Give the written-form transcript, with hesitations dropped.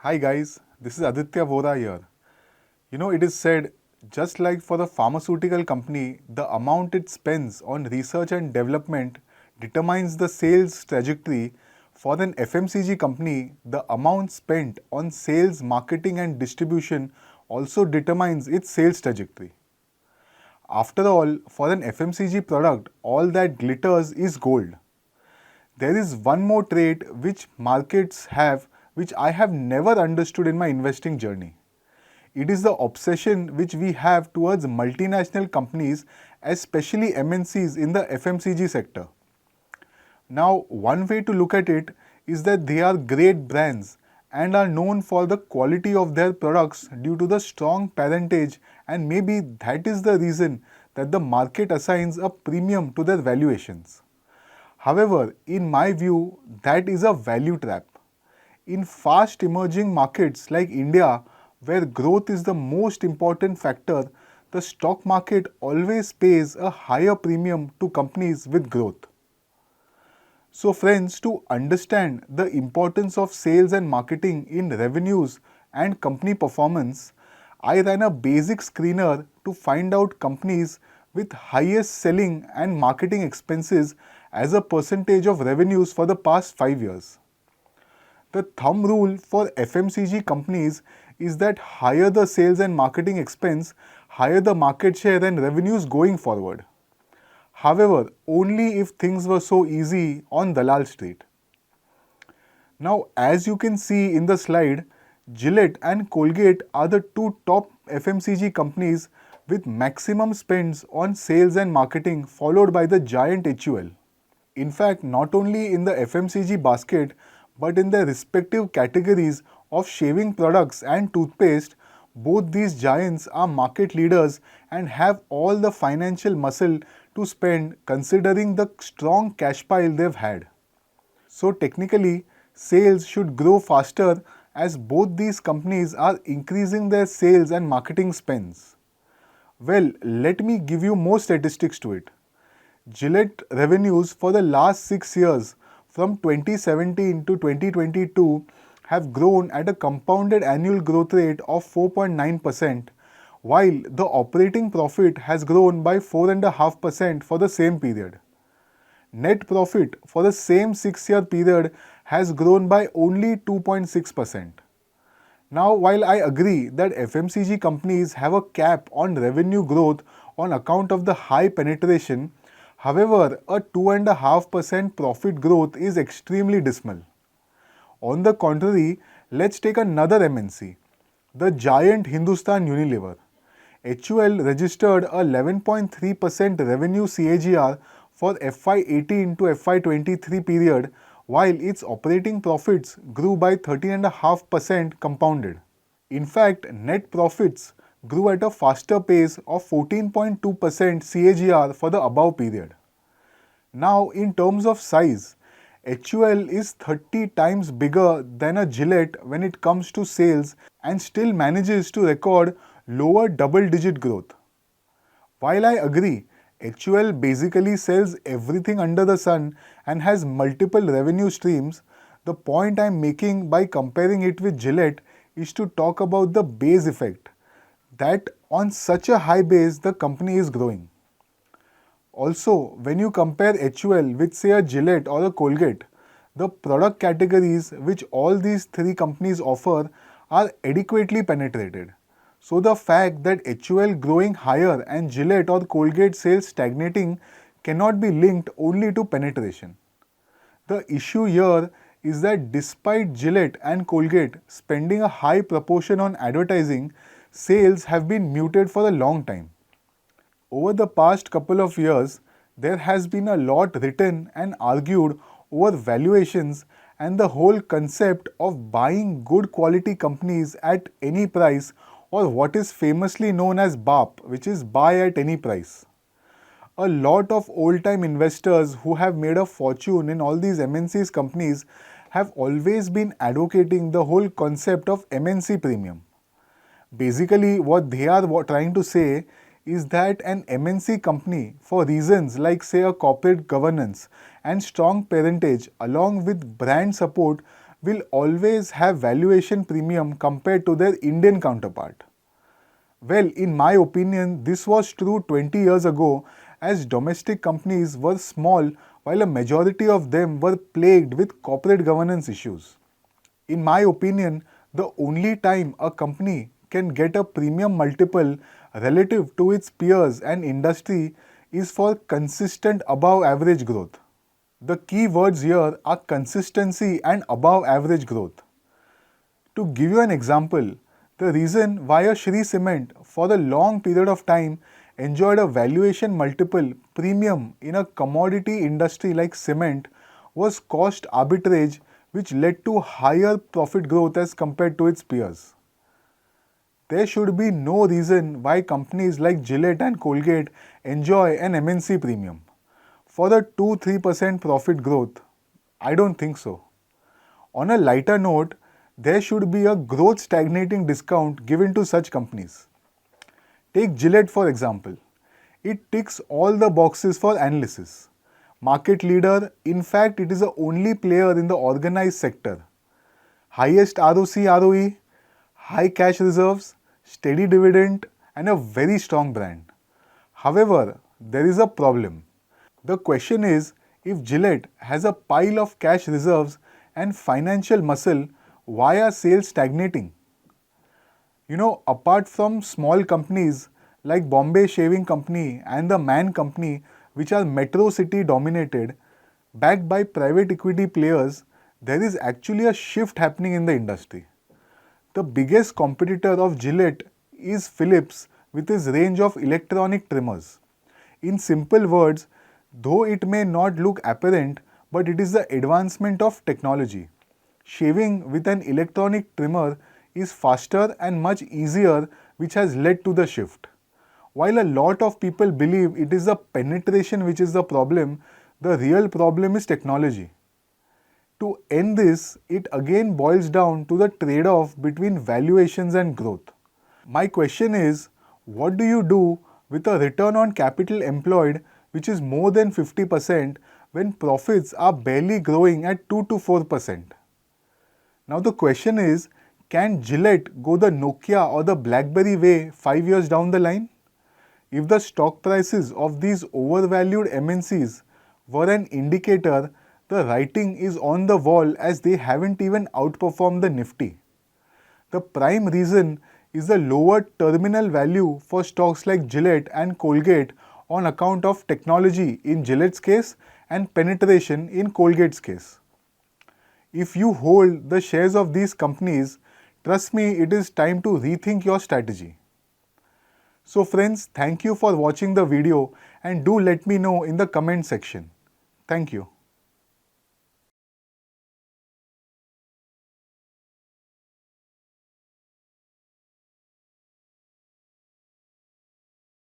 Hi guys, this is Aditya Vora here. It is said, just like for a pharmaceutical company, the amount it spends on research and development determines the sales trajectory. For an FMCG company, the amount spent on sales, marketing and distribution also determines its sales trajectory. After all, for an FMCG product, all that glitters is gold. There is one more trait which markets have which I have never understood in my investing journey. It is the obsession which we have towards multinational companies, especially MNCs in the FMCG sector. Now, one way to look at it is that they are great brands and are known for the quality of their products due to the strong parentage, and maybe that is the reason that the market assigns a premium to their valuations. However, in my view, that is a value trap. In fast emerging markets like India, where growth is the most important factor, the stock market always pays a higher premium to companies with growth. So, friends, to understand the importance of sales and marketing in revenues and company performance, I ran a basic screener to find out companies with highest selling and marketing expenses as a percentage of revenues for the past 5 years. The thumb rule for FMCG companies is that higher the sales and marketing expense, higher the market share and revenues going forward. However, only if things were so easy on Dalal Street. Now, as you can see in the slide, Gillette and Colgate are the two top FMCG companies with maximum spends on sales and marketing, followed by the giant HUL. In fact, not only in the FMCG basket, but in their respective categories of shaving products and toothpaste, both these giants are market leaders and have all the financial muscle to spend considering the strong cash pile they've had. So technically, sales should grow faster as both these companies are increasing their sales and marketing spends. Well, let me give you more statistics to it. Gillette revenues for the last 6 years from 2017 to 2022 have grown at a compounded annual growth rate of 4.9%, while the operating profit has grown by 4.5% for the same period. Net profit for the same 6-year period has grown by only 2.6%. Now, while I agree that FMCG companies have a cap on revenue growth on account of the high penetration, however, a 2.5% profit growth is extremely dismal. On the contrary, let's take another MNC, the giant Hindustan Unilever. HUL registered a 11.3% revenue CAGR for FY18 to FY23 period, while its operating profits grew by 13.5% compounded. In fact, net profits grew at a faster pace of 14.2% CAGR for the above period. Now, in terms of size, HUL is 30 times bigger than a Gillette when it comes to sales and still manages to record lower double-digit growth. While I agree, HUL basically sells everything under the sun and has multiple revenue streams, the point I am making by comparing it with Gillette is to talk about the base effect, that on such a high base the company is growing. Also, when you compare HUL with say a Gillette or a Colgate, the product categories which all these three companies offer are adequately penetrated. So the fact that HUL growing higher and Gillette or Colgate sales stagnating cannot be linked only to penetration. The issue here is that despite Gillette and Colgate spending a high proportion on advertising, sales have been muted for a long time. Over the past couple of years, there has been a lot written and argued over valuations and the whole concept of buying good quality companies at any price, or what is famously known as BAP, which is buy at any price. A lot of old-time investors who have made a fortune in all these MNCs companies have always been advocating the whole concept of MNC premium. Basically, what they are trying to say is that an MNC company, for reasons like say a corporate governance and strong parentage along with brand support, will always have valuation premium compared to their Indian counterpart. Well, in my opinion, this was true 20 years ago as domestic companies were small while a majority of them were plagued with corporate governance issues. In my opinion, the only time a company can get a premium multiple relative to its peers and industry is for consistent above average growth. The key words here are consistency and above average growth. To give you an example, the reason why a Shri Cement for a long period of time enjoyed a valuation multiple premium in a commodity industry like cement was cost arbitrage, which led to higher profit growth as compared to its peers. There should be no reason why companies like Gillette and Colgate enjoy an MNC premium. For a 2-3% profit growth, I don't think so. On a lighter note, there should be a growth stagnating discount given to such companies. Take Gillette for example. It ticks all the boxes for analysis. Market leader, in fact it is the only player in the organized sector. Highest ROC ROE, high cash reserves, steady dividend and a very strong brand. However, there is a problem. The question is, if Gillette has a pile of cash reserves and financial muscle, why are sales stagnating? Apart from small companies like Bombay Shaving Company and the Man Company, which are metro city dominated, backed by private equity players, there is actually a shift happening in the industry. The biggest competitor of Gillette is Philips with its range of electronic trimmers. In simple words, though it may not look apparent, but it is the advancement of technology. Shaving with an electronic trimmer is faster and much easier, which has led to the shift. While a lot of people believe it is the penetration which is the problem, the real problem is technology. To end this, it again boils down to the trade-off between valuations and growth. My question is, what do you do with a return on capital employed which is more than 50% when profits are barely growing at 2 to 4%? Now the question is, can Gillette go the Nokia or the BlackBerry way 5 years down the line? If the stock prices of these overvalued MNCs were an indicator, the writing is on the wall as they haven't even outperformed the Nifty. The prime reason is the lower terminal value for stocks like Gillette and Colgate on account of technology in Gillette's case and penetration in Colgate's case. If you hold the shares of these companies, trust me, it is time to rethink your strategy. So friends, thank you for watching the video and do let me know in the comment section. Thank you.